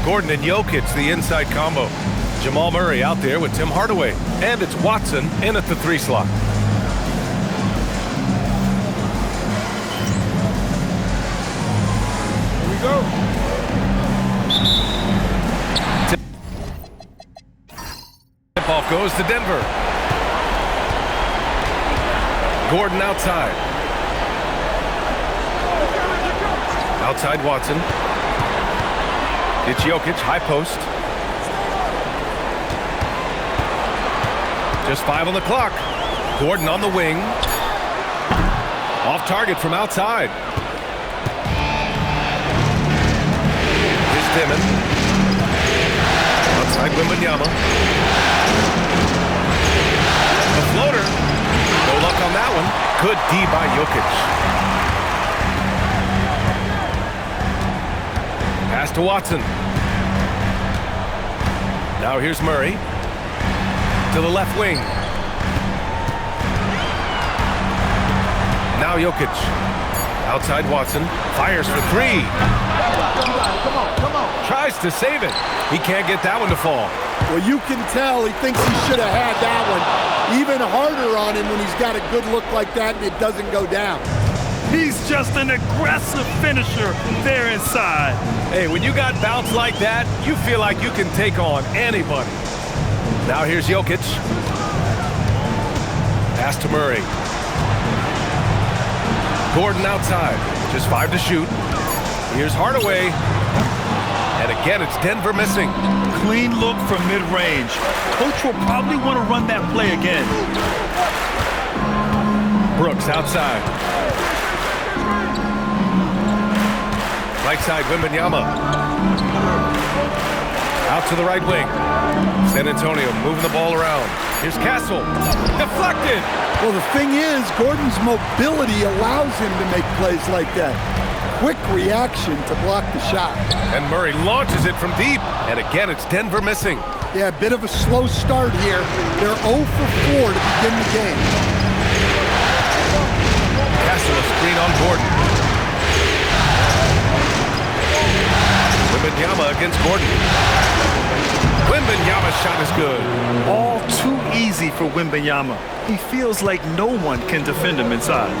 Gordon and Jokic, the inside combo. Jamal Murray out there with Tim Hardaway. And it's Watson in at the 3 slot. Here we go. Tip-off goes to Denver. Gordon outside. Outside Watson. It's Jokic, high post. Just 5 on the clock. Gordon on the wing. Off target from outside. Here's Dimon. Outside Wembanyama. The floater. No luck on that one. Good D by Jokic. Pass to Watson. Now here's Murray. To the left wing. Now Jokic. Outside Watson. Fires for 3. Come on. Tries to save it. He can't get that one to fall. Well, you can tell he thinks he should have had that one. Even harder on him when he's got a good look like that and it doesn't go down. He's just an aggressive finisher there inside. Hey, when you got bounce like that, you feel like you can take on anybody. Now here's Jokic. Pass to Murray. Gordon outside. Just 5 to shoot. Here's Hardaway. And again, it's Denver missing. Clean look from mid-range. Coach will probably want to run that play again. Brooks outside. Right side, Wembanyama. Out to the right wing. San Antonio moving the ball around. Here's Castle. Deflected. Well, the thing is, Gordon's mobility allows him to make plays like that. Quick reaction to block the shot. And Murray launches it from deep. And again, it's Denver missing. Yeah, a bit of a slow start here. They're 0 for 4 to begin the game. Castle a screen on Gordon. Wembanyama against Gordon. Wembanyama's shot is good. All too easy for Wembanyama. He feels like no one can defend him inside.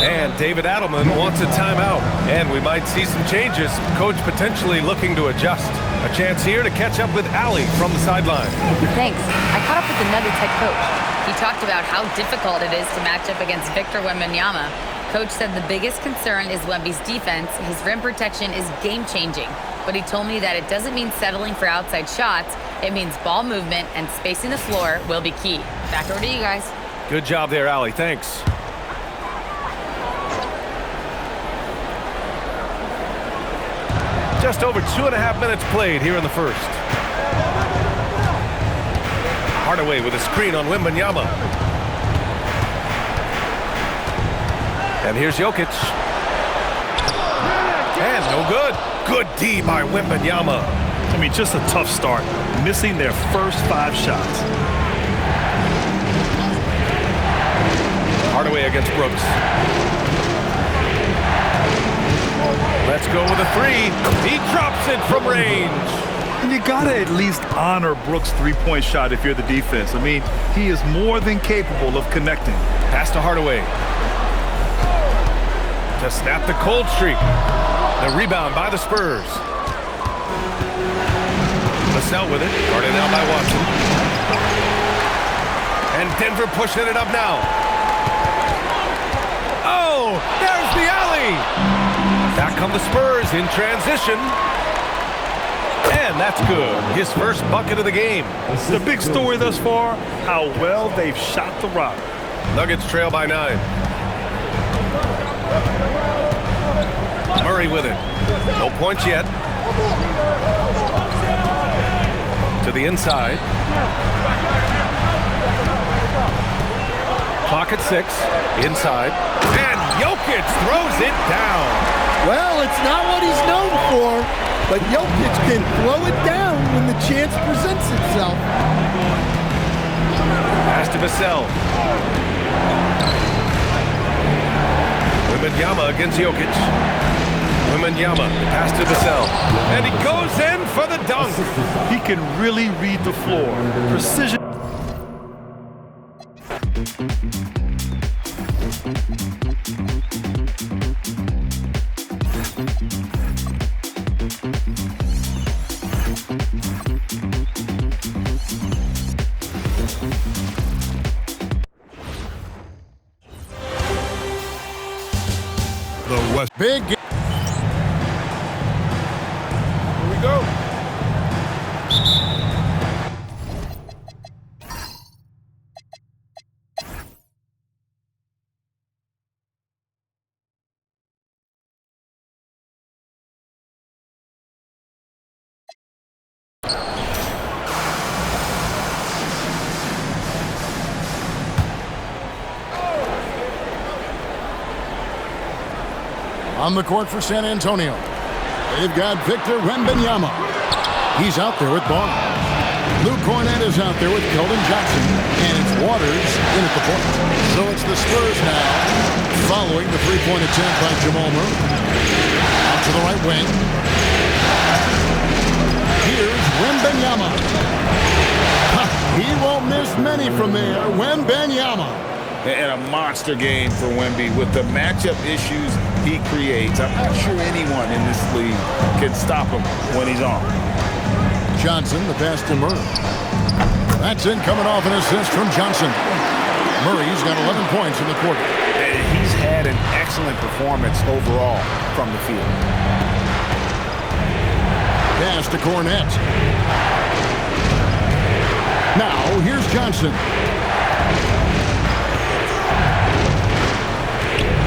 And David Adelman wants a timeout. And we might see some changes. Coach potentially looking to adjust. A chance here to catch up with Allie from the sideline. Thanks. I caught up with the Nuggets head coach. He talked about how difficult it is to match up against Victor Wembanyama. Coach said the biggest concern is Wemby's defense. His rim protection is game-changing. But he told me that it doesn't mean settling for outside shots. It means ball movement and spacing the floor will be key. Back over to you guys. Good job there, Allie. Thanks. Just over 2.5 minutes played here in the first. Hardaway with a screen on Wembanyama. And here's Jokic. And no good. Good D by Wembanyama. I mean, just a tough start. Missing their first 5 shots. Hardaway against Brooks. Let's go with a 3. He drops it from range. And you gotta at least honor Brooks' 3-point shot if you're the defense. I mean, he is more than capable of connecting. Pass to Hardaway. To snap the cold streak. The rebound by the Spurs. Vassell with it. Guarded now by Watson. And Denver pushing it up now. Oh, there's the alley. Back come the Spurs in transition. And that's good. His first bucket of the game. The big story thus far, how well they've shot the rock. Nuggets trail by 9. Murray with it. No points yet. To the inside. Clock at 6. Inside. And Jokic throws it down. Well, it's not what he's known for, but Jokic can throw it down when the chance presents itself. Pass to Vassell. Wembanyama against Jokic. Wembanyama, pass to Vassell. And he goes in for the dunk. He can really read the floor. Precision. The West. Big. Here we go. On the court for San Antonio, they've got Victor Wembanyama. He's out there with Barnes. Luke Kornet is out there with Keldon Johnson. And it's Waters in at the point. So it's the Spurs now, following the three-point attempt by Jamal Murray. Out to the right wing. Here's Wembanyama. He won't miss many from there. Wembanyama. And a monster game for Wemby with the matchup issues he creates. I'm not sure anyone in this league can stop him when he's on. Johnson, the pass to Murray. That's in, coming off an assist from Johnson. Murray's got 11 points in the quarter. And he's had an excellent performance overall from the field. Pass to Kornet. Now, here's Johnson.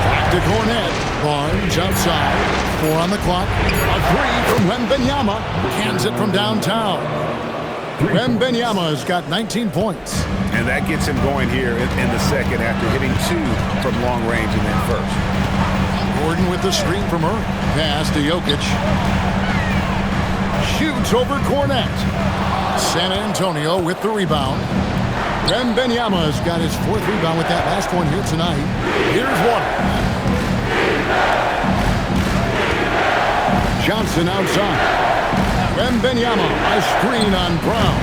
Back to Kornet. Barnes outside. 4 on the clock. A three from Wembanyama. Cans it from downtown. Wembanyama's got 19 points. And that gets him going here in the second after hitting 2 from long range in that first. Gordon with the screen from Murray. Pass to Jokic. Shoots over Kornet. San Antonio with the rebound. Wembanyama's got his 4th rebound with that last one here tonight. Here's Waters. Johnson outside. Wembanyama, a screen on Brown.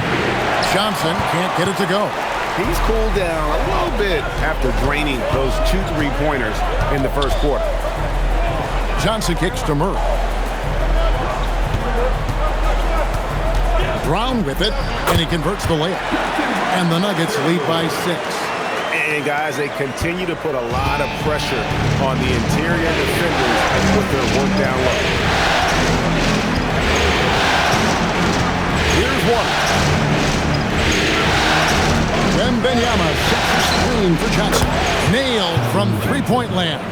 Johnson can't get it to go. He's cooled down a little bit after draining those 2 3-pointers in the first quarter. Johnson kicks to Murray. Brown with it, and he converts the layup. And the Nuggets lead by 6. And guys, they continue to put a lot of pressure on the interior defenders with their work down low. Here's one. Wembanyama sets the screen for Johnson. Nailed from 3-point land.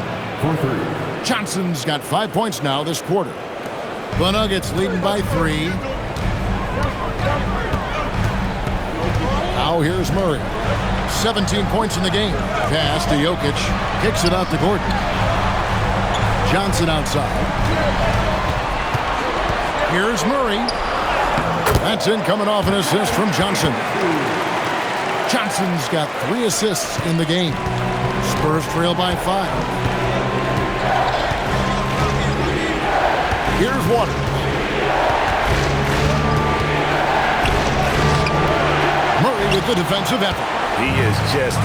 Johnson's got 5 points now this quarter. The Nuggets leading by 3. Now here's Murray. 17 points in the game. Pass to Jokic. Kicks it out to Gordon. Johnson outside. Here's Murray. That's in, coming off an assist from Johnson. Johnson's got 3 assists in the game. Spurs trail by 5. Here's Waters. Murray with the defensive effort. He is just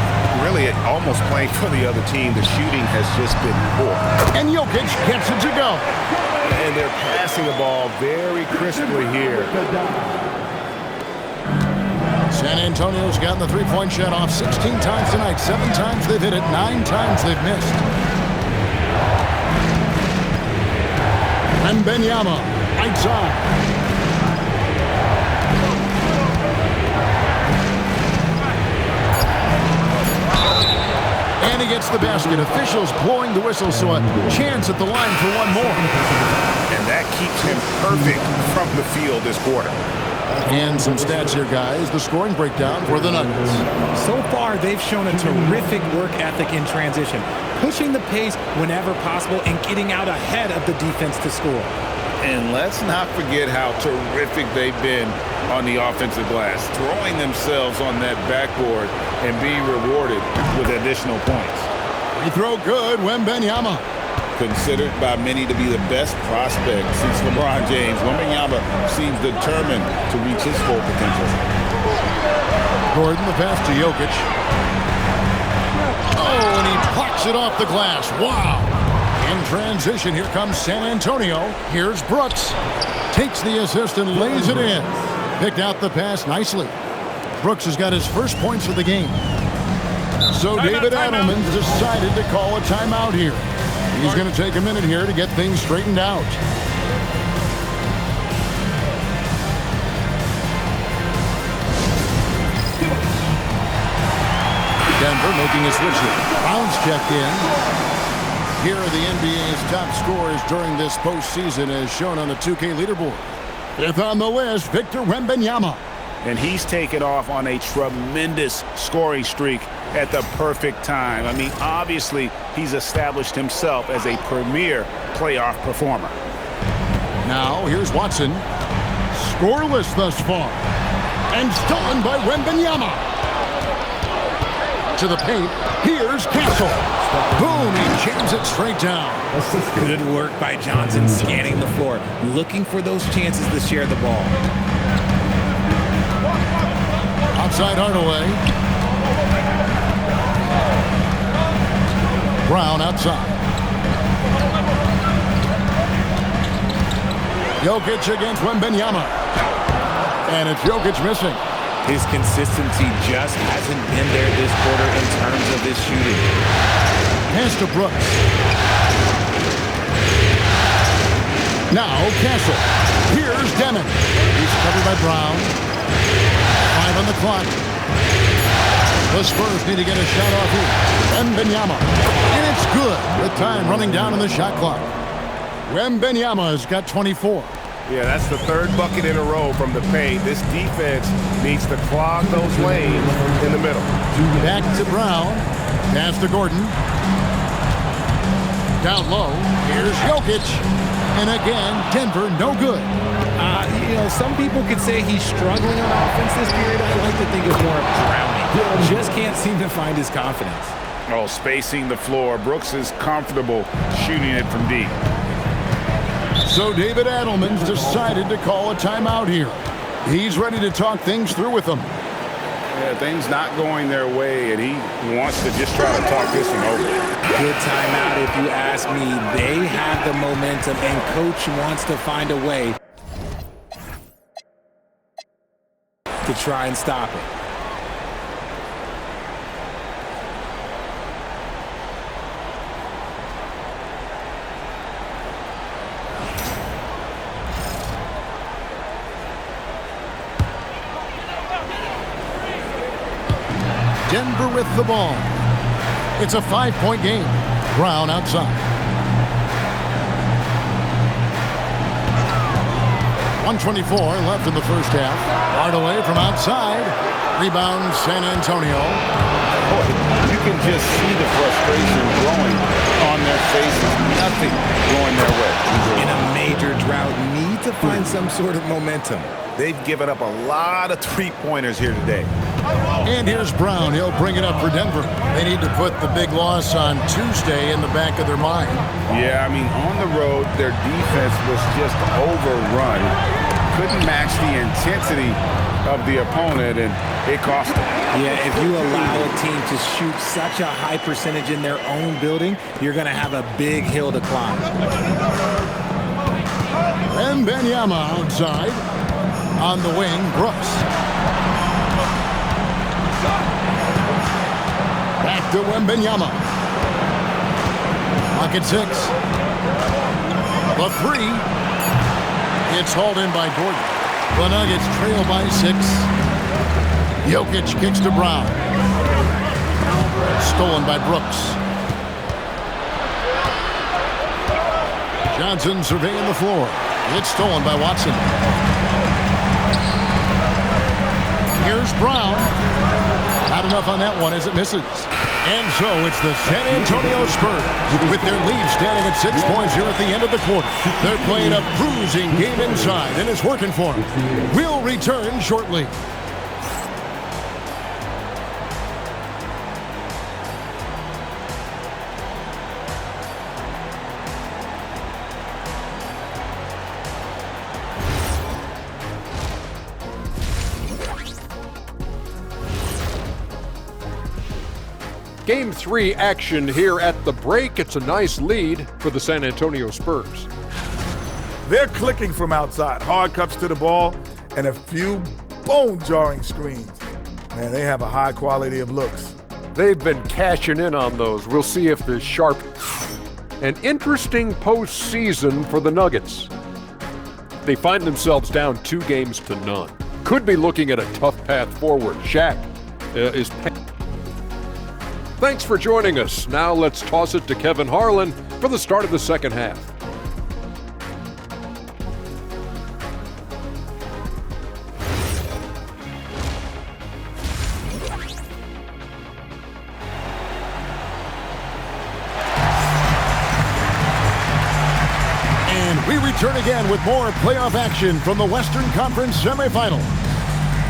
really almost playing for the other team. The shooting has just been poor. And Jokic gets it to go. And they're passing the ball very crisply here. San Antonio's gotten the 3-point shot off 16 times tonight. 7 times they've hit it. 9 times they've missed. Wembanyama, right side. And he gets the basket. Officials blowing the whistle, so a chance at the line for one more. And that keeps him perfect from the field this quarter. And some stats here, guys. The scoring breakdown for the Nuggets. So far, they've shown a terrific work ethic in transition, pushing the pace whenever possible and getting out ahead of the defense to score. And let's not forget how terrific they've been on the offensive glass, throwing themselves on that backboard and being rewarded with additional points. Free throw good, Wembanyama. considered by many to be the best prospect since LeBron James. Wembanyama seems determined to reach his full potential. Gordon, the pass to Jokic. Oh, and he plucks it off the glass. Wow. In transition, here comes San Antonio. Here's Brooks. Takes the assist and lays it in. Picked out the pass nicely. Brooks has got his first points of the game. So David Adelman decided to call a timeout here. He's going to take a minute here to get things straightened out. Denver making a switch here. Brown's checked in. Here are the NBA's top scorers during this postseason as shown on the 2K leaderboard. Fifth on the list, Victor Wembanyama. And he's taken off on a tremendous scoring streak at the perfect time. I mean, obviously, he's established himself as a premier playoff performer. Now, here's Watson. Scoreless thus far. And stolen by Wembanyama. To the paint. Here's Castle. Boom, he jams it straight down. Good work by Johnson scanning the floor, looking for those chances to share the ball. Outside Hardaway. Brown outside. Jokic against Wembanyama. And it's Jokic missing. His consistency just hasn't been there this quarter in terms of his shooting. Pass to Brooks. Now Castle. Here's Demon. He's covered by Brown. 5 on the clock. The Spurs need to get a shot off here. Wembanyama. And it's good with time running down on the shot clock. Wembanyama has got 24. Yeah, that's the third bucket in a row from the paint. This defense needs to clog those lanes in the middle. Back to Brown. Pass to Gordon. Down low. Here's Jokic. And again, Denver no good. Some people could say he's struggling on offense this period. I like to think of more of drowning. Just can't seem to find his confidence. Oh, spacing the floor. Brooks is comfortable shooting it from deep. So David Adelman's decided to call a timeout here. He's ready to talk things through with them. Yeah, things not going their way, and he wants to just try to talk this one over. Good timeout if you ask me. They have the momentum, and Coach wants to find a way to try and stop it. Denver with the ball. It's a 5-point game. Brown outside. 1:24 left in the first half. Hardaway from outside. Rebound San Antonio. Boy, you can just see the frustration growing on their faces. Nothing going their way. In a major drought, need to find some sort of momentum. They've given up a lot of three-pointers here today. And here's Brown. He'll bring it up for Denver. They need to put the big loss on Tuesday in the back of their mind. Yeah, I mean, on the road, their defense was just overrun. Couldn't match the intensity of the opponent, and it cost them. Yeah, if you allow a team to shoot such a high percentage in their own building, you're going to have a big hill to climb. Wembanyama outside. On the wing, Brooks. Back to Wembanyama. Pocket 6. The 3. It's hauled in by Gordon. The Nuggets trail by 6. Jokic kicks to Brown. Stolen by Brooks. Johnson surveying the floor. It's stolen by Watson. Here's Brown. Not enough on that one as it misses. And so it's the San Antonio Spurs with their lead standing at 6 points here at the end of the quarter. They're playing a bruising game inside, and it's working for them. We'll return shortly. Game 3 action here at the break. It's a nice lead for the San Antonio Spurs. They're clicking from outside. Hard cuts to the ball and a few bone-jarring screens. Man, they have a high quality of looks. They've been cashing in on those. We'll see if they're sharp. An interesting postseason for the Nuggets. They find themselves down 2-0. Could be looking at a tough path forward. Shaq is... Thanks for joining us. Now let's toss it to Kevin Harlan for the start of the second half. And we return again with more playoff action from the Western Conference semifinal.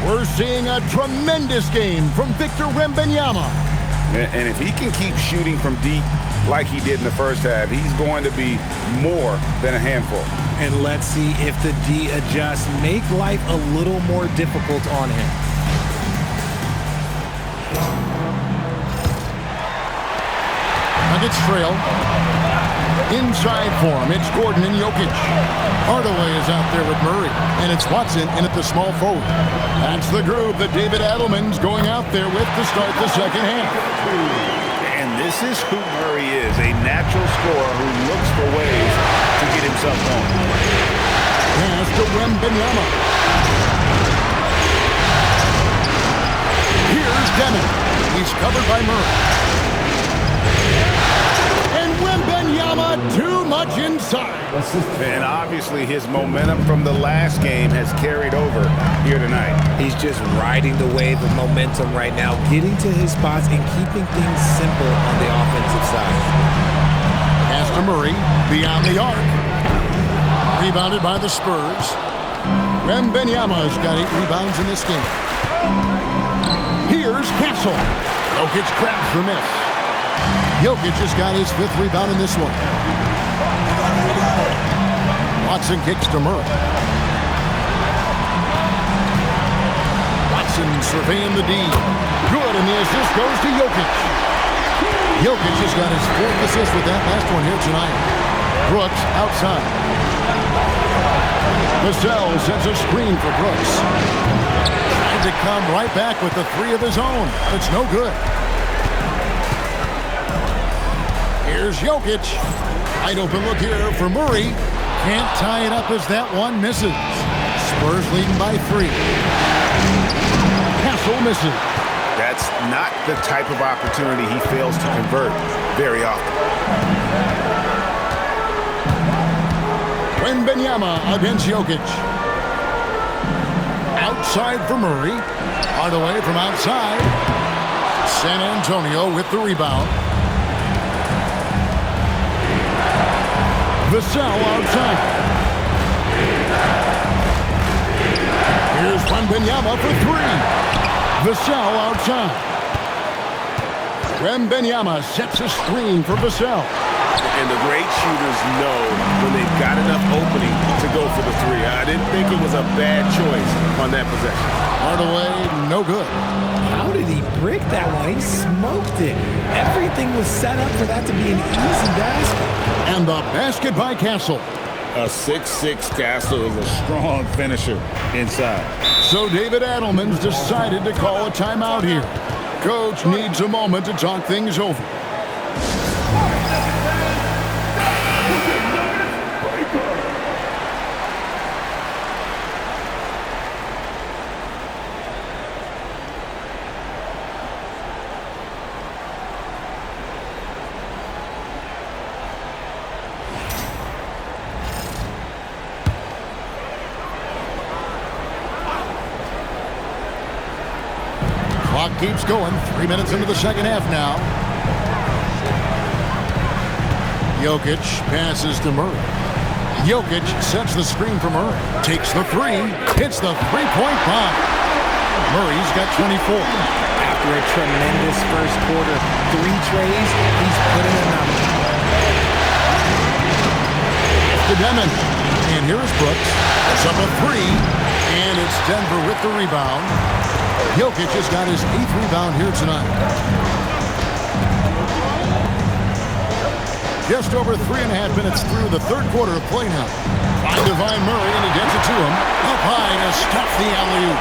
We're seeing a tremendous game from Victor Wembanyama. And if he can keep shooting from deep like he did in the first half, he's going to be more than a handful. And let's see if the D adjusts, make life a little more difficult on him. Nuggets trail. Inside for him, it's Gordon and Jokic. Hardaway is out there with Murray, and it's Watson in at the small forward. That's the group that David Adelman's going out there with to start the second half. And this is who Murray is, a natural scorer who looks for ways to get himself going. Pass to Wembanyama. Here's Demon. He's covered by Murray. Wembanyama too much inside. And obviously his momentum from the last game has carried over here tonight. He's just riding the wave of momentum right now, getting to his spots and keeping things simple on the offensive side. Pass to Murray, beyond the arc. Rebounded by the Spurs. Wembanyama's got 8 rebounds in this game. Here's Castle. Jokic grabs the miss. Jokic just got his 5th rebound in this one. Watson kicks to Murray. Watson surveying the D. Good, and the assist goes to Jokic. Jokic just got his 4th assist with that last one here tonight. Brooks outside. Vassell sends a screen for Brooks. Trying to come right back with the 3 of his own. It's no good. Here's Jokic. Wide open look here for Murray. Can't tie it up as that one misses. Spurs leading by 3. Castle misses. That's not the type of opportunity he fails to convert very often. Wembanyama against Jokic. Outside for Murray. Hardaway from outside. San Antonio with the rebound. Vassell outside. Here's Wembanyama for 3. Vassell outside. Wembanyama sets a screen for Vassell. And the great shooters know when they've got enough opening to go for the 3. I didn't think it was a bad choice on that possession. Hardaway, no good. How did he brick that one? He smoked it. Everything was set up for that to be an easy basket. And the basket by Castle. A 6'6" Castle is a strong finisher inside. So David Adelman's decided to call a timeout here. Coach needs a moment to talk things over. Clock keeps going. 3 minutes into the second half now. Jokic passes to Murray. Jokic sets the screen for Murray. Takes the 3. Hits the three-point bomb. Murray's got 24. After a tremendous first quarter, 3 trays, he's putting a number. To Demon. And here's Brooks. It's up a 3. And it's Denver with the rebound. Jokic has got his 8th rebound here tonight. Just over 3.5 minutes through the third quarter of play now. Find Divine Murray, and he gets it to him. Up high to stuff the alley-oop.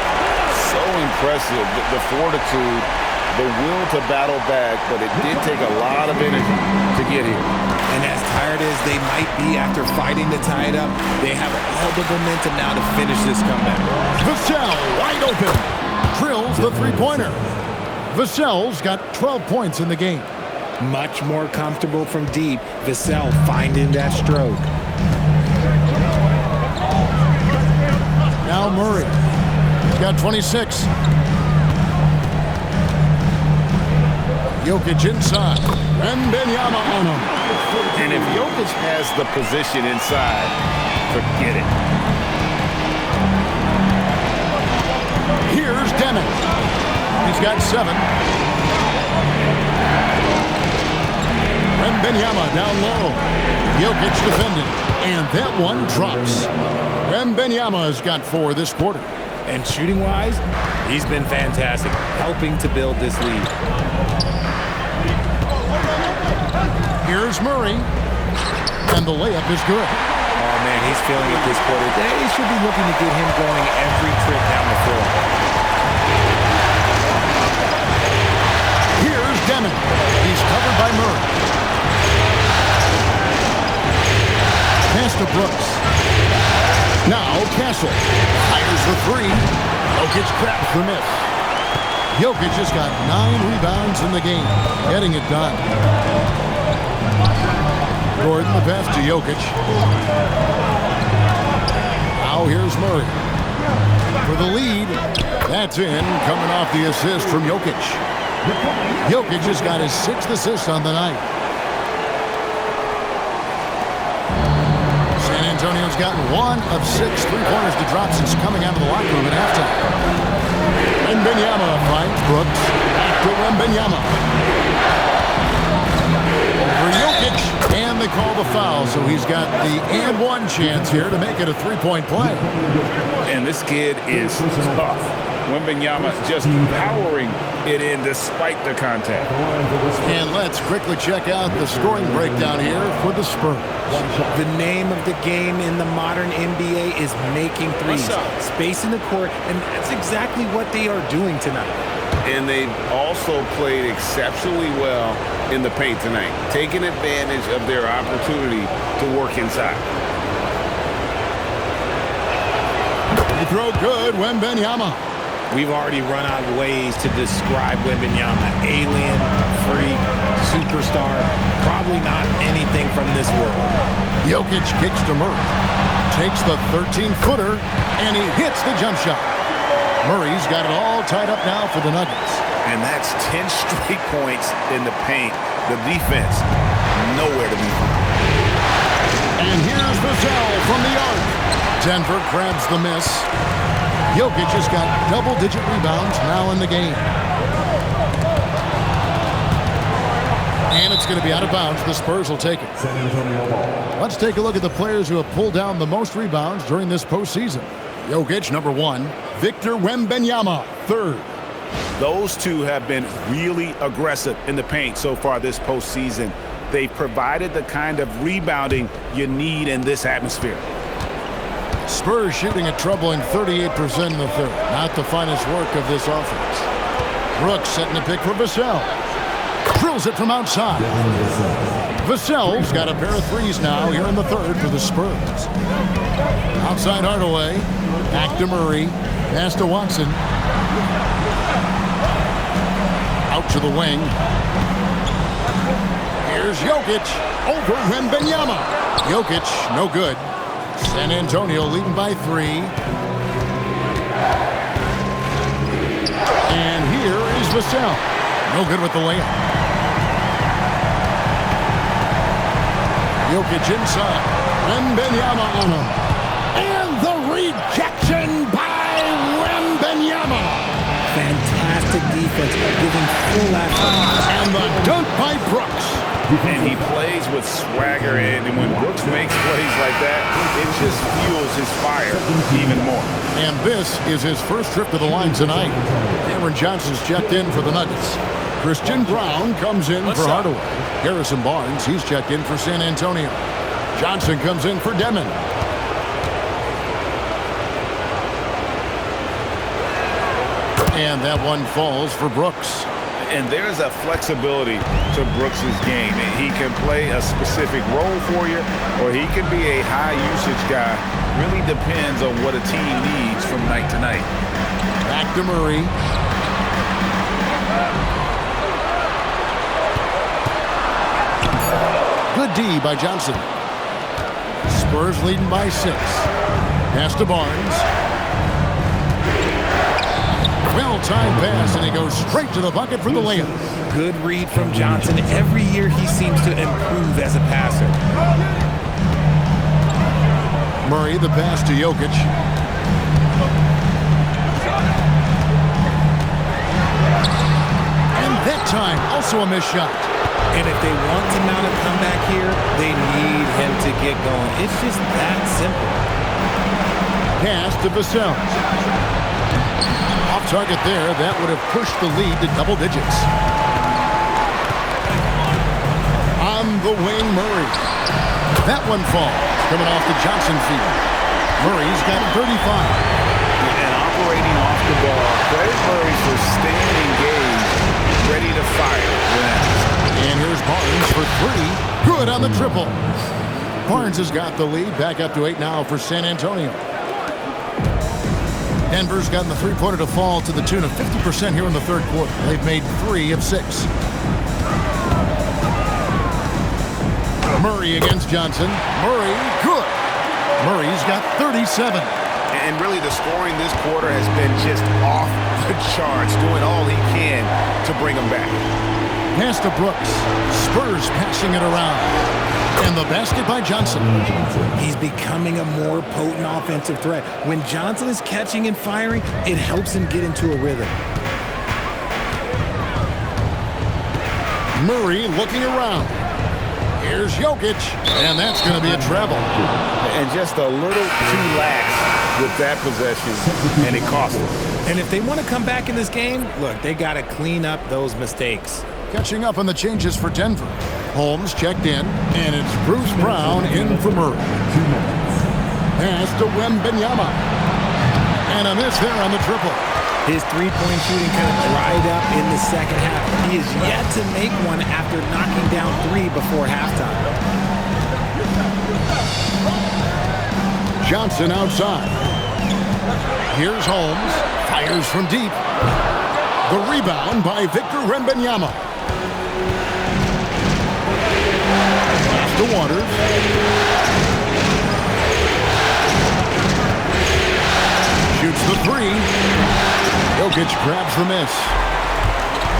So impressive, the fortitude, the will to battle back, but it did take a lot of energy to get here. And as tired as they might be after fighting to tie it up, they have all the momentum now to finish this comeback. Vassell wide open. Drills the three-pointer. Vassell's got 12 points in the game. Much more comfortable from deep. Vassell finding that stroke. Now Murray. He's got 26. Jokic inside. Wembanyama on him. And if Jokic has the position inside, forget it. Here's Deming. He's got 7. Wembanyama down low. Jokic defending. And that one drops. Wembanyama has got 4 this quarter. And shooting-wise, he's been fantastic, helping to build this lead. Here's Murray. And the layup is good. Oh, man, he's feeling it this quarter. They should be looking to get him going every trip down the floor. Here's Deming. He's covered by Murray. Pass to Brooks. Now Castle fires the 3. Jokic craps the miss. Jokic has got 9 rebounds in the game, getting it done. Gordon the pass to Jokic. Now here's Murray. For the lead, that's in, coming off the assist from Jokic. Jokic has got his 6th assist on the night. San Antonio's gotten 1 of 6 three-pointers to drop since coming out of the locker room at halftime. Wembanyama finds Brooks. Back to Wembanyama. Over Jokic, and they call the foul, so he's got the and 1 chance here to make it a 3-point play. And this kid is tough. Wembanyama just powering it in despite the contact. And let's quickly check out the scoring breakdown here for the Spurs. The name of the game in the modern NBA is making threes. Space in the court, and that's exactly what they are doing tonight. And they've also played exceptionally well in the paint tonight, taking advantage of their opportunity to work inside. They throw good, Wembanyama. We've already run out of ways to describe Wembanyama. Alien, freak, superstar, probably not anything from this world. Jokic kicks to Murray. Takes the 13-footer, and he hits the jump shot. Murray's got it all tied up now for the Nuggets. And that's 10 straight points in the paint. The defense, nowhere to be found. And here's Vassell from the arc. Denver grabs the miss. Jokic has got double-digit rebounds now in the game. And it's going to be out of bounds. The Spurs will take it. Let's take a look at the players who have pulled down the most rebounds during this postseason. Jokic, number 1. Victor Wembanyama, 3rd. Those two have been really aggressive in the paint so far this postseason. They've provided the kind of rebounding you need in this atmosphere. Spurs shooting a troubling 38% in the third. Not the finest work of this offense. Brooks setting the pick for Vassell. Drills it from outside. Vassell's got a pair of threes now here in the third for the Spurs. Outside Hardaway. Back to Murray. Pass to Watson. Out to the wing. Here's Jokic. Over Wembanyama. Jokic, no good. San Antonio leading by 3. And here is Vassell. No good with the layup. Jokic inside. Wembanyama on him. And the rejection by Wembanyama. Fantastic defense, giving full effort. And the dunk by Brooks. And he plays with swagger, and when Brooks makes plays like that, it just fuels his fire even more. And this is his first trip to the line tonight. Cameron Johnson's checked in for the Nuggets. Christian Brown comes in What's for up? Hardaway. Harrison Barnes, he's checked in for San Antonio. Johnson comes in for Demon. And that one falls for Brooks. And there's a flexibility to Brooks's game. He can play a specific role for you, or he can be a high-usage guy. Really depends on what a team needs from night to night. Back to Murray. Good D by Johnson. Spurs leading by 6. Pass to Barnes. Well-timed pass, and he goes straight to the bucket for the layup. Good read from Johnson. Every year he seems to improve as a passer. Murray, the pass to Jokic. And that time, also a missed shot. And if they want to mount a comeback here, they need him to get going. It's just that simple. Pass to Vassell. Off target there. That would have pushed the lead to double digits. On the wing, Murray. That one falls. Coming off the Johnson feed. Murray's got 35. And operating off the ball, credit Murray for staying engaged, ready to fire when asked. And here's Barnes for 3. Good on the triple. Barnes has got the lead. Back up to 8 now for San Antonio. Denver's gotten the three-pointer to fall to the tune of 50% here in the third quarter. They've made 3 of 6. Murray against Johnson. Murray, good. Murray's got 37. And really the scoring this quarter has been just off the charts, doing all he can to bring them back. Pass to Brooks. Spurs passing it around. And the basket by Johnson. He's becoming a more potent offensive threat. When Johnson is catching and firing, it helps him get into a rhythm. Murray looking around. Here's Jokic. And that's going to be a travel. And just a little too lax with that possession, and it cost him. And if they want to come back in this game, look, they got to clean up those mistakes. Catching up on the changes for Denver. Holmes checked in, and it's Bruce Brown in for Murray. Pass to Wembanyama. And a miss there on the triple. His three-point shooting kind of dried up in the second half. He is yet to make one after knocking down 3 before halftime. Johnson outside. Here's Holmes. Fires from deep. The rebound by Victor Wembanyama. Pass to Waters. Shoots the 3. Jokic grabs the miss.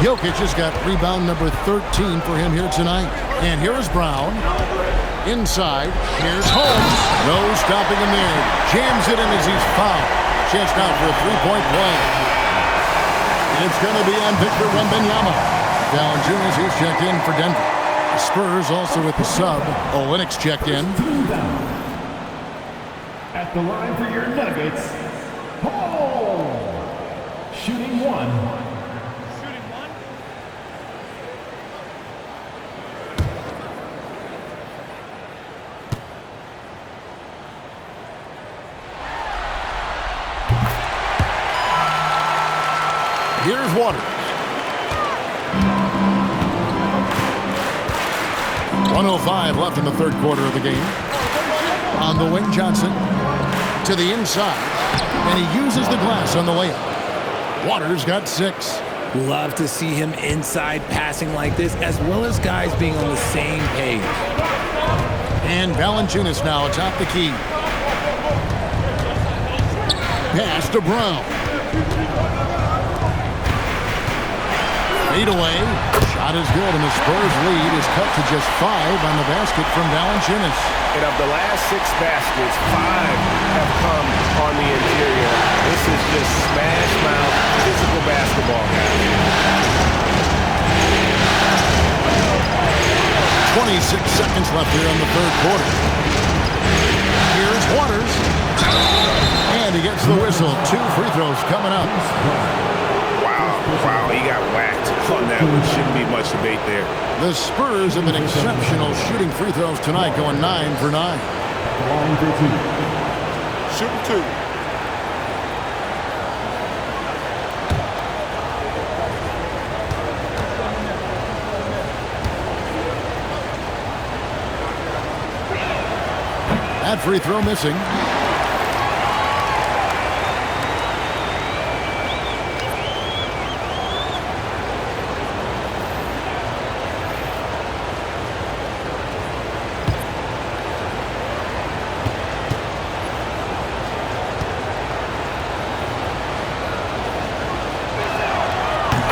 Jokic has got rebound number 13 for him here tonight. And here is Brown. Inside. Here's Holmes. No stopping him there. Jams it in as he's fouled. Chance now for a three-point play. It's going to be on Victor Wembanyama. Valanciunas, he's checked in for Denver. The Spurs also with the sub. Olynyk checked in. At the line for your Nuggets, Paul. Shooting 1. Here's Waters. 1:05 left in the third quarter of the game. On the wing, Johnson to the inside, and he uses the glass on the layup. Waters got 6. Love to see him inside passing like this, as well as guys being on the same page. And Valanciunas now atop the key. Pass to Brown. Fade away. Shot is good, and the Spurs lead is cut to just 5 on the basket from Valanciunas. And of the last 6 baskets, 5 have come on the interior. This is just smash mouth physical basketball, guys. 26 seconds left here in the third quarter. Here's Waters. And he gets the whistle. 2 free throws coming up. Wow. Wow, he got whacked on that one. Shouldn't be much debate there. The Spurs have been exceptional shooting free throws tonight, going 9 for 9. Line for 2. Shooting 2. That free throw missing.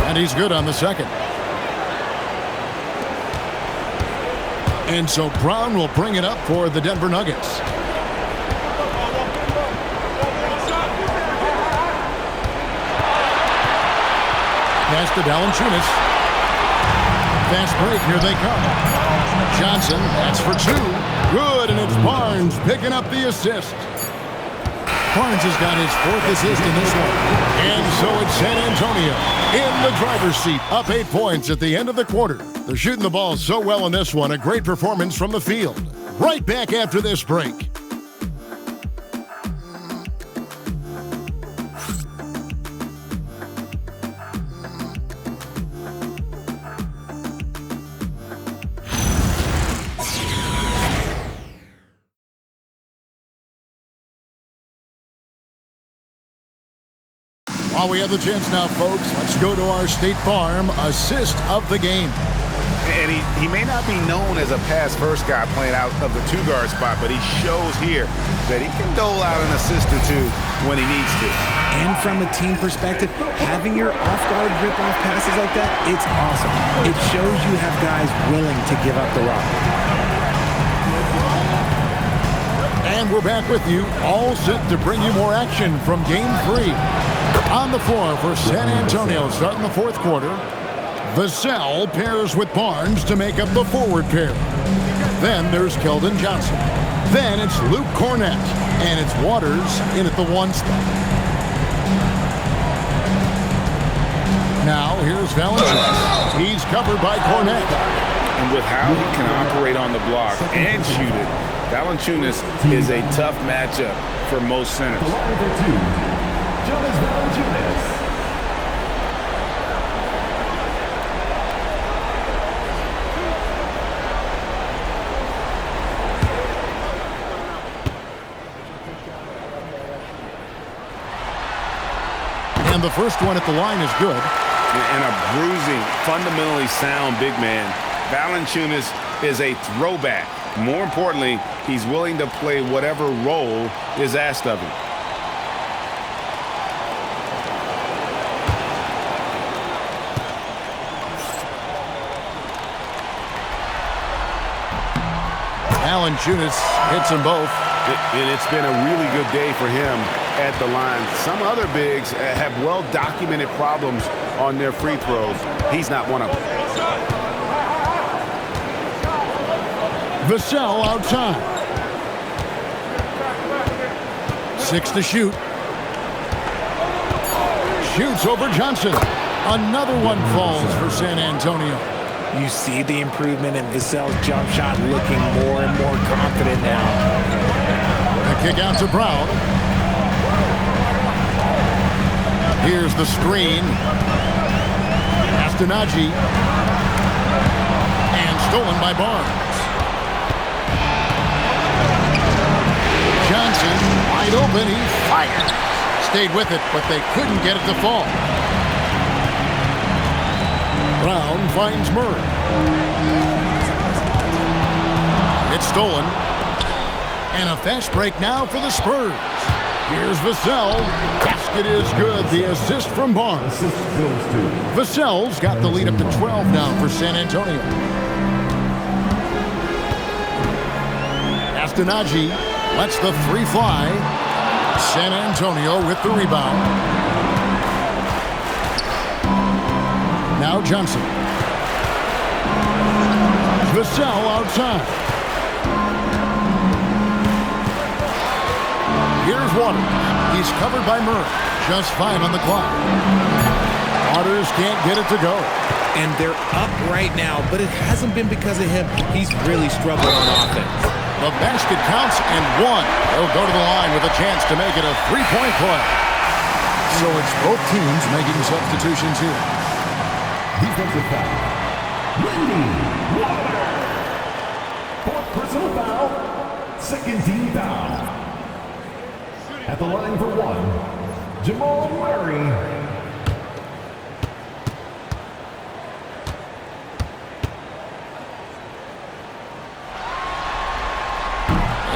And he's good on the second. And so Brown will bring it up for the Denver Nuggets. Pass to Valanciunas. Fast break, here they come. Johnson, that's for 2. Good, and it's Barnes picking up the assist. Barnes has got his 4th assist in this one. And so it's San Antonio in the driver's seat, up 8 points at the end of the quarter. They're shooting the ball so well in this one, a great performance from the field. Right back after this break. While we have the chance now, folks, let's go to our State Farm assist of the game. And he may not be known as a pass-first guy playing out of the 2-guard spot, but he shows here that he can dole out an assist or 2 when he needs to. And from a team perspective, having your off-guard rip-off passes like that, it's awesome. It shows you have guys willing to give up the rock. And we're back with you, all set to bring you more action from Game 3. On the floor for San Antonio, starting the 4th quarter. Vassell pairs with Barnes to make up the forward pair. Then there's Keldon Johnson. Then it's Luke Cornett. And it's Waters in at the 1 spot. Now here's Valanciunas. He's covered by Cornett. And with how he can operate on the block and shoot it, Valanciunas is a tough matchup for most centers. Line for 2. Jonas Valanciunas. And the first one at the line is good. And a bruising, fundamentally sound big man. Valanciunas is a throwback. More importantly, he's willing to play whatever role is asked of him. Valanciunas hits them both. And it's been a really good day for him at the line. Some other bigs have well-documented problems on their free throws. He's not one of them. Vassell outside. 6 to shoot. Shoots over Johnson. Another one falls for San Antonio. You see the improvement in Vassell's jump shot, looking more and more confident now. The kick out to Brown. Here's the screen. Astonagi. And stolen by Barnes. Johnson, wide open, he fires. Stayed with it, but they couldn't get it to fall. Brown finds Murray. It's stolen. And a fast break now for the Spurs. Here's Vassell. Basket is good. The assist from Barnes. Vassell's got the lead up to 12 now for San Antonio. Astonagi lets the three fly. San Antonio with the rebound. Now Johnson. Vassell outside. Here's Waters. He's covered by Murray. Just 5 on the clock. Waters can't get it to go. And they're up right now, but it hasn't been because of him. He's really struggled on offense. The basket counts and one. He'll go to the line with a chance to make it a three-point play. So it's both teams making substitutions here. Defensive foul. Wendy Water. Fourth personal foul. Second team foul. At the line for one, Jamal Murray.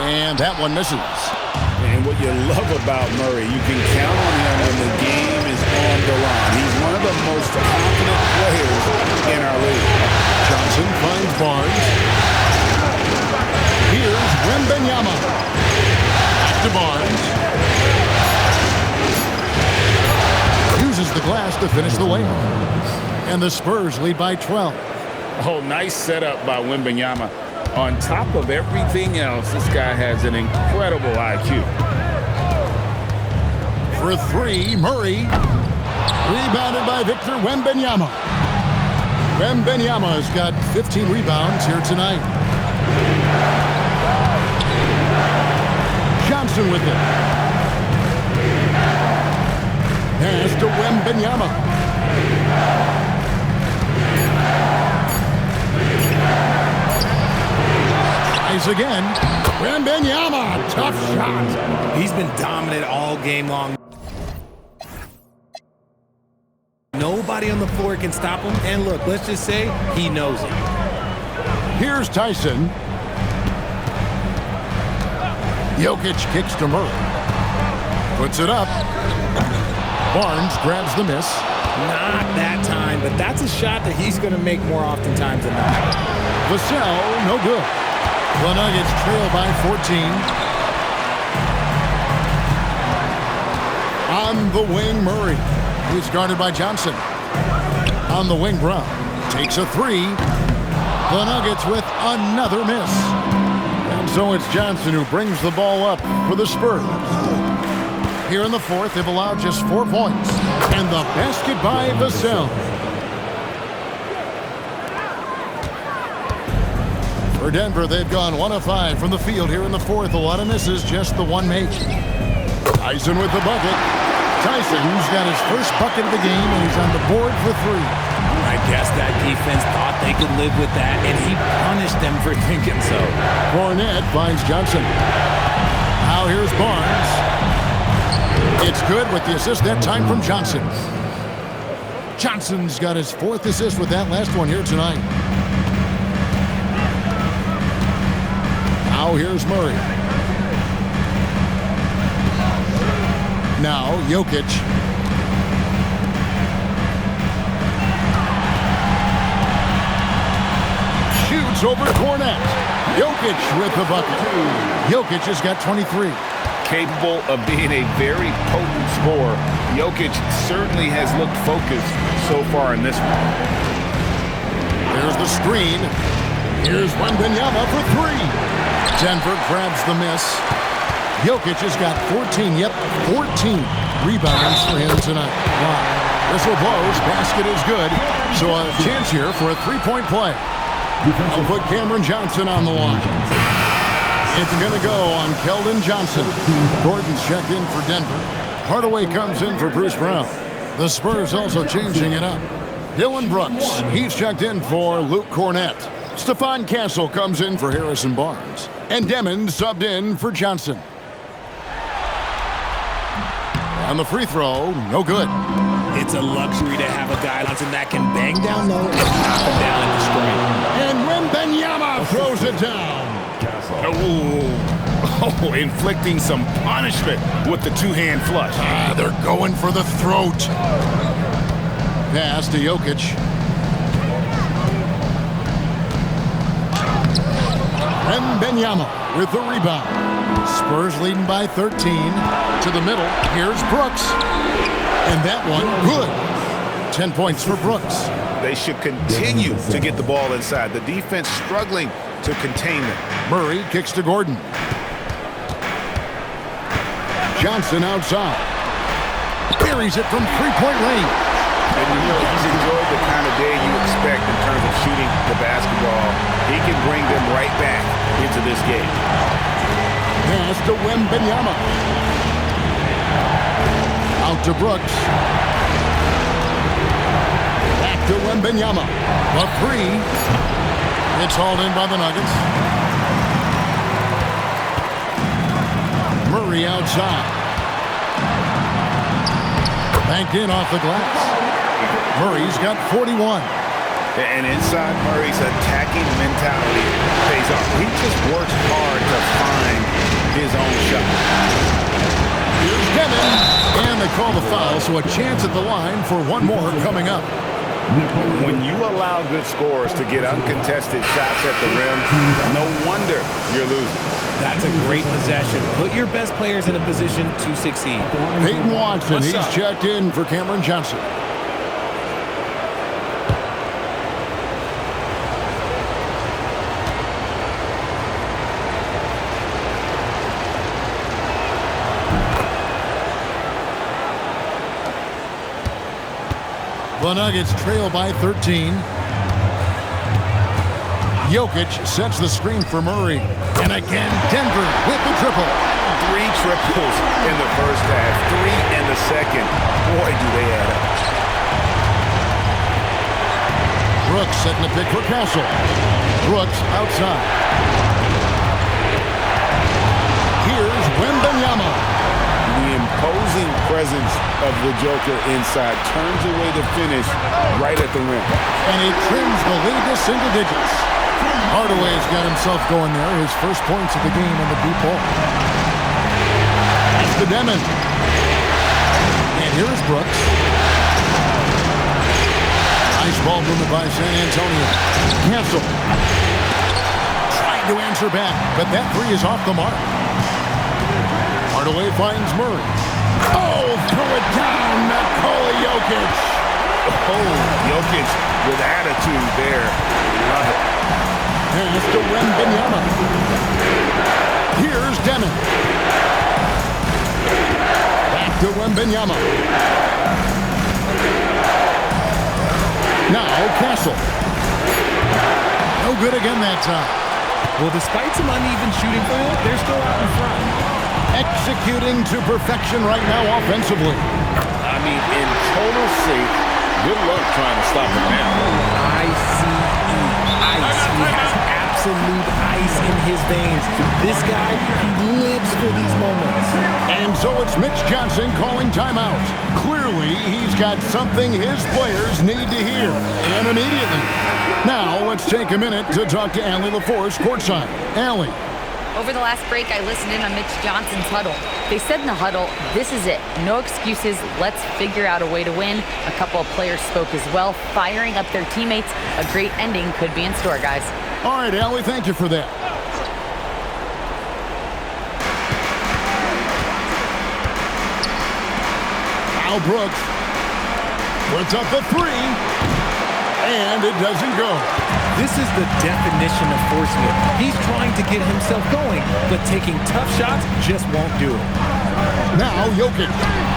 And that one misses. And what you love about Murray, you can count on him when the game is on the line. He's one of the most confident players in our league. Johnson finds Barnes. Here's Wembanyama. Back to Barnes. Uses the glass to finish the layup. And the Spurs lead by 12. Oh, nice setup by Wembanyama. On top of everything else, this guy has an incredible IQ. For three, Murray. Rebounded by Victor Wembanyama. Wembanyama has got 15 rebounds here tonight. Johnson with it. Pass to Wembanyama. Again, Wembanyama, tough shot. He's been dominant all game long. Nobody on the floor can stop him. And look, let's just say he knows it. Here's Tyson. Jokic kicks to Murray. Puts it up. Barnes grabs the miss. Not that time, but that's a shot that he's going to make more oftentimes than not. Vassell, no good. The Nuggets trail by 14. On the wing, Murray. He's guarded by Johnson. On the wing, Brown takes a three. The Nuggets with another miss. And so it's Johnson who brings the ball up for the Spurs. Here in the fourth, they've allowed just 4 points. And the basket by Vassell. For Denver, they've gone 1 of 5 from the field here in the fourth. A lot of misses, just the one make. Tyson with the bucket. Tyson's got his first bucket of the game, and he's on the board for 3. I guess that defense thought they could live with that, and he punished them for thinking so. Fournette finds Johnson. Now here's Barnes. It's good with the assist that time from Johnson. Johnson's got his 4th assist with that last one here tonight. Now here's Murray. Now Jokic. Shoots over Fournette. Jokic with the bucket. Jokic has got 23. Capable of being a very potent scorer, Jokic certainly has looked focused so far in this one. There's the screen. Here's Wembanyama for 3. Denver grabs the miss. Jokic has got 14 rebounds for him tonight. Wow. Whistle blows, basket is good. So a chance here for a 3-point play. I'll put Cameron Johnson on the line. It's going to go on Keldon Johnson. Gordon's checked in for Denver. Hardaway comes in for Bruce Brown. The Spurs also changing it up. Dylan Brooks, he's checked in for Luke Kornet. Stephon Castle comes in for Harrison Barnes. And Demon subbed in for Johnson. And the free throw, no good. It's a luxury to have a guy that can bang down low and knock him down at the string. And Wembanyama throws it down. Oh, inflicting some punishment with the two-hand flush. They're going for the throat. Pass to Jokic. Wembanyama with the rebound. Spurs leading by 13. To the middle. Here's Brooks. And that one, good. 10 points for Brooks. They should continue to get the ball inside. The defense struggling to contain them. Murray kicks to Gordon. Johnson outside. Buries it from 3-point range. And, he's enjoyed the kind of day you expect in terms of shooting the basketball. He can bring them right back into this game. Pass to Wembanyama. Out to Brooks. Back to Wembanyama. A three. It's hauled in by the Nuggets. Murray outside. Banked in off the glass. Murray's got 41. And inside Murray's attacking mentality pays off. He just works hard to find his own shot. Here's Demon. And they call the foul, so a chance at the line for one more coming up. When you allow good scorers to get uncontested shots at the rim, no wonder you're losing. That's a great possession. Put your best players in a position to succeed. Peyton Watson, he's checked in for Cameron Johnson. The Nuggets trail by 13. Jokic sets the screen for Murray. And again, Denver with the triple. 3 triples in the first half, 3 in the second. Boy, do they add up. Brooks setting the pick for Castle. Brooks outside. Here's Wembanyama. The imposing presence of the Joker inside turns away the finish right at the rim. And he trims the lead to single digits. Hardaway's got himself going there. His first points of the game on the deep ball. That's the Demon. And here's Brooks. Nice ball movement by San Antonio. Cancel. Trying to answer back, but that three is off the mark. Hardaway finds Murray. Oh, threw it down. Nikola Jokic. Oh, Jokic with attitude there. Love it. Pass to Wembanyama. Here's Demon. Back to Wembanyama. Now Castle. No good again that time. Well, despite some uneven shooting for him, they're still out in front. Executing to perfection right now offensively. I mean, in total sync. Good luck trying to stop him now. ICE. He has absolute ice in his veins. This guy, he lives for these moments. And so it's Mitch Johnson calling timeout. Clearly, he's got something his players need to hear. And immediately. Now, let's take a minute to talk to Allie LaForce courtside. Allie. Over the last break, I listened in on Mitch Johnson's huddle. They said in the huddle, this is it. No excuses. Let's figure out a way to win. A couple of players spoke as well, firing up their teammates. A great ending could be in store, guys. All right, Allie, thank you for that. Al Brooks puts up the three, and it doesn't go. This is the definition of forcing it. He's trying to get himself going, but taking tough shots just won't do it. Now Jokic,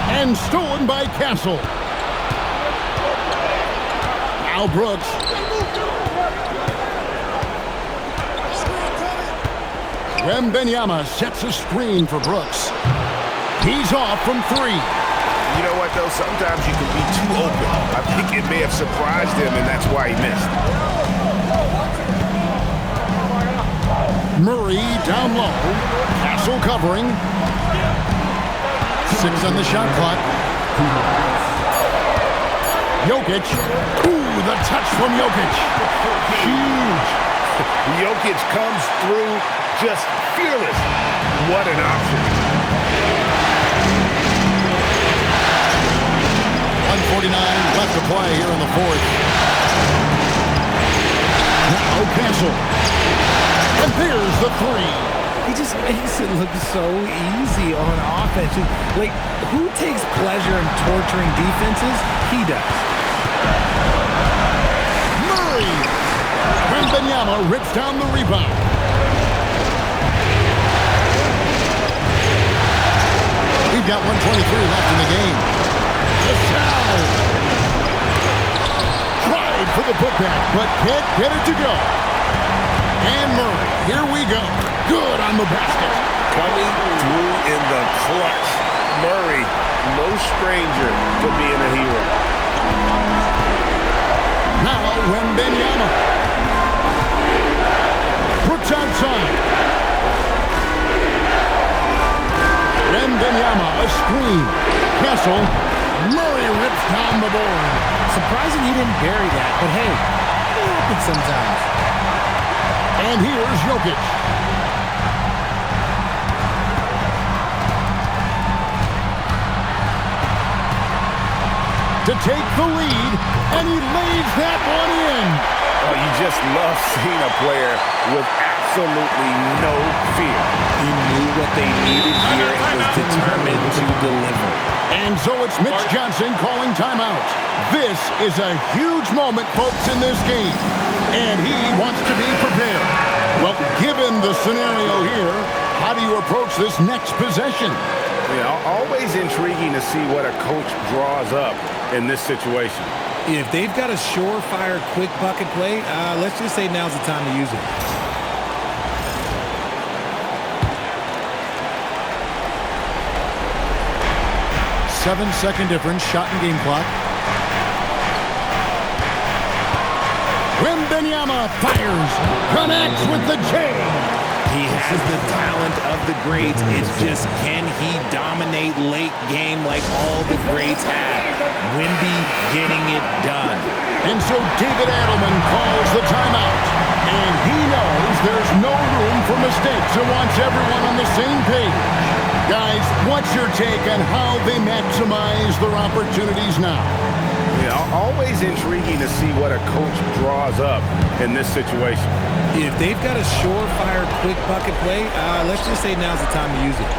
and stolen by Castle. Al Brooks. Wembanyama sets a screen for Brooks. He's off from three. You know what, though? Sometimes you can be too open. I think it may have surprised him, and that's why he missed. Murray down low. Castle covering. 6 on the shot clock. Jokic. Ooh, the touch from Jokic. Huge. Jokic comes through just fearless. What an option. 1:49 left to play here in the fourth. Now Castle. And there's the three. He just makes it look so easy on offense. Like, who takes pleasure in torturing defenses? He does. Murray. Wembanyama rips down the rebound. We've got 1:23 left in the game. The foul. the putback, but can't get it to go. And Murray, here we go. Good on the basket. Coming through in the clutch. Murray, no stranger to being a hero. Now Wembanyama. Brooks outside. Wembanyama, a screen. Kessel. Murray rips down the board. Surprising he didn't bury that, but hey, it happens sometimes. And here's Jokic. To take the lead, and he lays that one in. Oh, you just love seeing a player with absolutely no fear. He knew what they needed here and was determined to deliver. And so it's Mitch Johnson calling timeout. This is a huge moment, folks, in this game. And he wants to be prepared. Well, given the scenario here, how do you approach this next possession? Yeah, always intriguing to see what a coach draws up in this situation. If they've got a surefire quick bucket play, let's just say now's the time to use it. Seven-second difference, shot and game clock. Wembanyama fires, connects with the J. He has the talent of the greats. It's just, can he dominate late game like all the greats have? Wemby getting it done. And so David Adelman calls the timeout. And he knows there's no room for mistakes and wants everyone on the same page. Guys, what's your take on how they maximize their opportunities now? Yeah, always intriguing to see what a coach draws up in this situation. If they've got a surefire quick bucket play, let's just say now's the time to use it.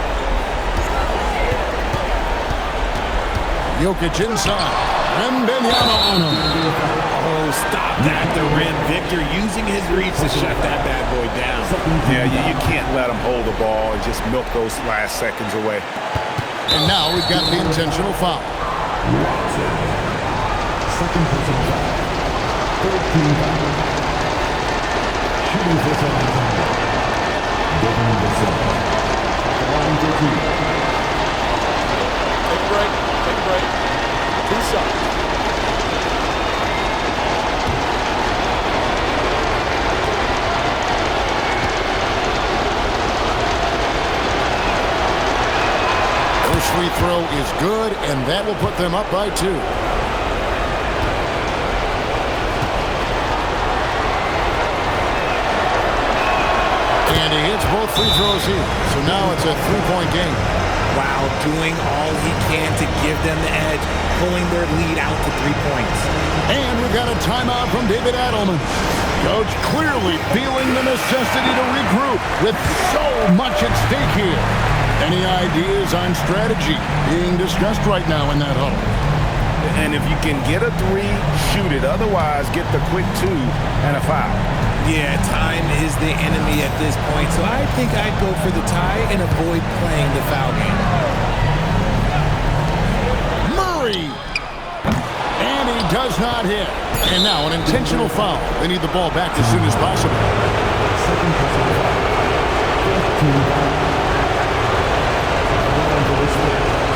Jokic inside. Wembanyama on him. Oh, stop that at the rim. Victor using his reach to shut that bad boy down. Yeah, you can't let him hold the ball and just milk those last seconds away. And now we've got the intentional foul. Second personal foul. Third team foul. Shooting for San Antonio. Devin Vassell. The line to two. Take a break. Take a break. 2 shots. First free throw is good, and that will put them up by 2. And he hits both free throws here. So now it's a 3-point game. Wow, doing all he can to give them the edge, pulling their lead out to 3 points. And we've got a timeout from David Adelman. Coach clearly feeling the necessity to regroup with so much at stake here. Any ideas on strategy being discussed right now in that huddle? And if you can get a 3, shoot it. Otherwise, get the quick 2 and a foul. Yeah, time is the enemy at this point, so I think I'd go for the tie and avoid playing the foul game. Murray! And he does not hit. And now an intentional foul. They need the ball back as soon as possible. Second personal foul. Fourth team foul. The line to the Spurs.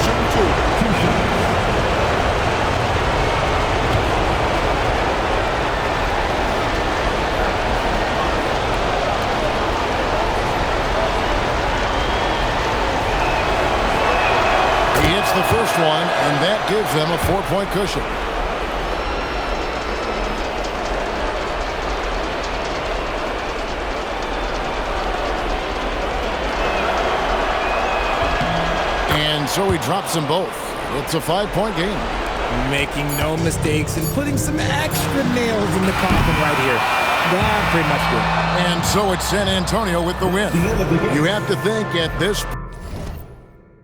Shooting 2. 2 shots. The first one, and that gives them a 4-point cushion. And so he drops them both. It's a 5-point game. Making no mistakes and putting some extra nails in the coffin right here. Pretty much good. And so it's San Antonio with the win. You have to think at this